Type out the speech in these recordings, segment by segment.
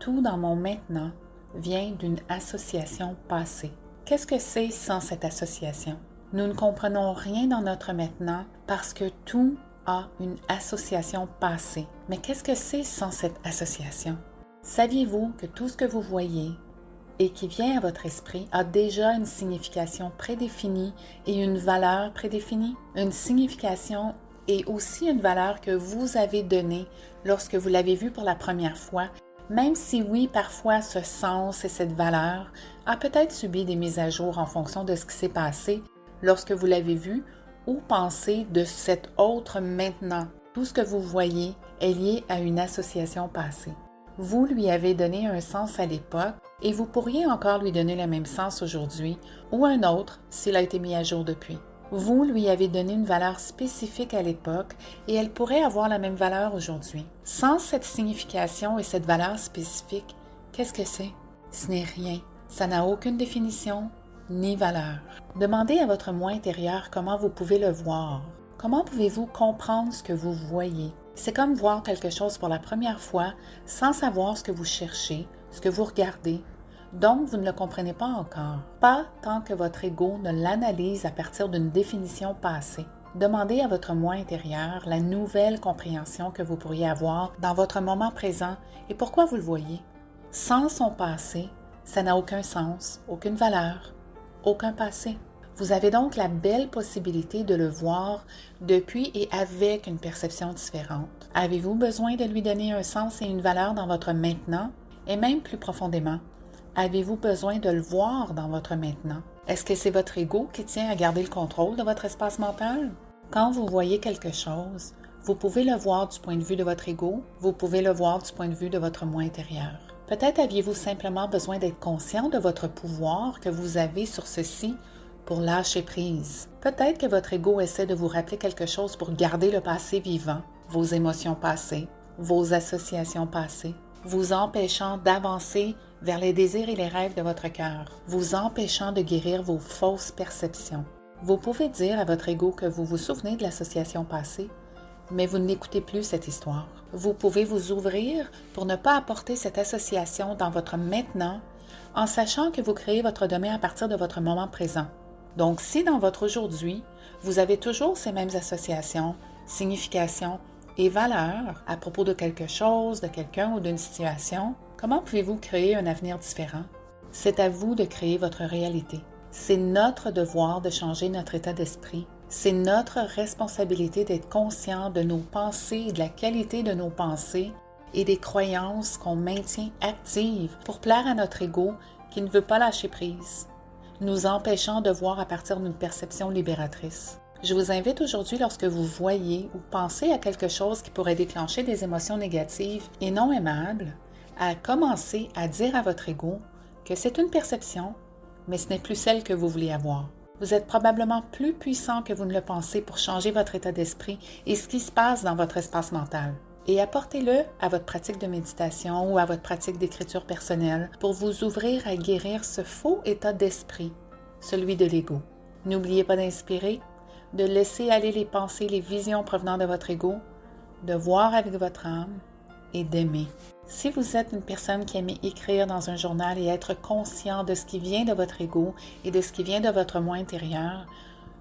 tout dans mon maintenant vient d'une association passée. Qu'est-ce que c'est sans cette association? Nous ne comprenons rien dans notre maintenant parce que tout a une association passée. Mais qu'est-ce que c'est sans cette association? Saviez-vous que tout ce que vous voyez et qui vient à votre esprit a déjà une signification prédéfinie et une valeur prédéfinie? Une signification et aussi une valeur que vous avez donnée lorsque vous l'avez vue pour la première fois, même si oui, parfois ce sens et cette valeur a peut-être subi des mises à jour en fonction de ce qui s'est passé lorsque vous l'avez vu ou pensé de cet autre maintenant. Tout ce que vous voyez est lié à une association passée. Vous lui avez donné un sens à l'époque et vous pourriez encore lui donner le même sens aujourd'hui ou un autre s'il a été mis à jour depuis. Vous lui avez donné une valeur spécifique à l'époque et elle pourrait avoir la même valeur aujourd'hui. Sans cette signification et cette valeur spécifique, qu'est-ce que c'est? Ce n'est rien. Ça n'a aucune définition ni valeur. Demandez à votre moi intérieur comment vous pouvez le voir. Comment pouvez-vous comprendre ce que vous voyez? C'est comme voir quelque chose pour la première fois sans savoir ce que vous cherchez, ce que vous regardez. Donc, vous ne le comprenez pas encore. Pas tant que votre ego ne l'analyse à partir d'une définition passée. Demandez à votre moi intérieur la nouvelle compréhension que vous pourriez avoir dans votre moment présent et pourquoi vous le voyez. Sans son passé, ça n'a aucun sens, aucune valeur, aucun passé. Vous avez donc la belle possibilité de le voir depuis et avec une perception différente. Avez-vous besoin de lui donner un sens et une valeur dans votre maintenant et même plus profondément? Avez-vous besoin de le voir dans votre maintenant? Est-ce que c'est votre ego qui tient à garder le contrôle de votre espace mental? Quand vous voyez quelque chose, vous pouvez le voir du point de vue de votre ego, vous pouvez le voir du point de vue de votre moi intérieur. Peut-être aviez-vous simplement besoin d'être conscient de votre pouvoir que vous avez sur ceci pour lâcher prise. Peut-être que votre ego essaie de vous rappeler quelque chose pour garder le passé vivant, vos émotions passées, vos associations passées, vous empêchant d'avancer vers les désirs et les rêves de votre cœur, vous empêchant de guérir vos fausses perceptions. Vous pouvez dire à votre ego que vous vous souvenez de l'association passée, mais vous n'écoutez plus cette histoire. Vous pouvez vous ouvrir pour ne pas apporter cette association dans votre maintenant en sachant que vous créez votre demain à partir de votre moment présent. Donc, si dans votre aujourd'hui, vous avez toujours ces mêmes associations, significations et valeurs à propos de quelque chose, de quelqu'un ou d'une situation, comment pouvez-vous créer un avenir différent? C'est à vous de créer votre réalité. C'est notre devoir de changer notre état d'esprit. C'est notre responsabilité d'être conscient de nos pensées et de la qualité de nos pensées et des croyances qu'on maintient actives pour plaire à notre ego qui ne veut pas lâcher prise, nous empêchant de voir à partir d'une perception libératrice. Je vous invite aujourd'hui, lorsque vous voyez ou pensez à quelque chose qui pourrait déclencher des émotions négatives et non aimables, à commencer à dire à votre ego que c'est une perception, mais ce n'est plus celle que vous voulez avoir. Vous êtes probablement plus puissant que vous ne le pensez pour changer votre état d'esprit et ce qui se passe dans votre espace mental. Et apportez-le à votre pratique de méditation ou à votre pratique d'écriture personnelle pour vous ouvrir à guérir ce faux état d'esprit, celui de l'ego. N'oubliez pas d'inspirer, de laisser aller les pensées, les visions provenant de votre ego, de voir avec votre âme et d'aimer. Si vous êtes une personne qui aime écrire dans un journal et être conscient de ce qui vient de votre ego et de ce qui vient de votre moi intérieur,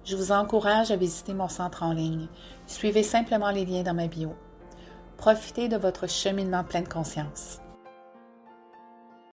je vous encourage à visiter mon centre en ligne. Suivez simplement les liens dans ma bio. Profitez de votre cheminement plein de conscience.